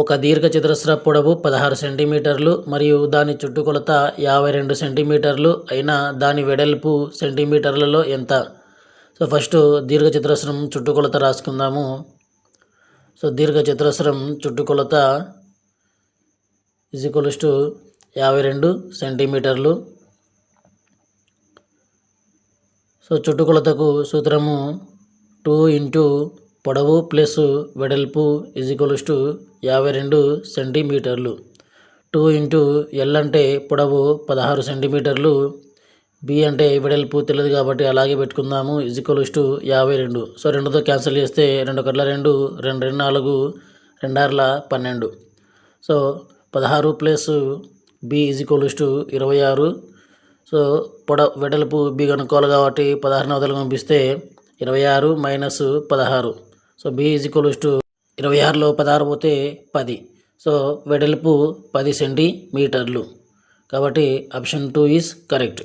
ఒక దీర్ఘచతురస్ర పొడవు 16 సెంటీమీటర్లు మరియు దాని చుట్టుకొలత 52 సెంటీమీటర్లు అయిన దాని వెడల్పు సెంటీమీటర్లలో ఎంత? సో ఫస్ట్ దీర్ఘచతురస్రం చుట్టుకొలత రాసుకుందాము. సో దీర్ఘచతురస్రం చుట్టుకొలత = 52 సెంటీమీటర్లు. సో చుట్టుకొలతకు సూత్రము 2 ఇంటూ పొడవు ప్లస్ వెడల్పు = 52 సెంటీమీటర్లు. 2 ఇంటూ ఎల్ అంటే పొడవు 16 సెంటీమీటర్లు, బి అంటే వెడల్పు తెలియదు కాబట్టి అలాగే పెట్టుకుందాము = 52. సో 2తో క్యాన్సిల్ చేస్తే 2 × 2 2 × 4 2 × 12. So 16 plus b = 26. సో వెడల్పు బి కనుక్కోవాలి కాబట్టి 16ని అవతలకు పంపిస్తే 26 మైనస్ 16. సో బి = 26లో 16 పోతే 10. సో వెడల్పు 10 సెంటీమీటర్లు. కాబట్టి ఆప్షన్ 2 ఈజ్ కరెక్ట్.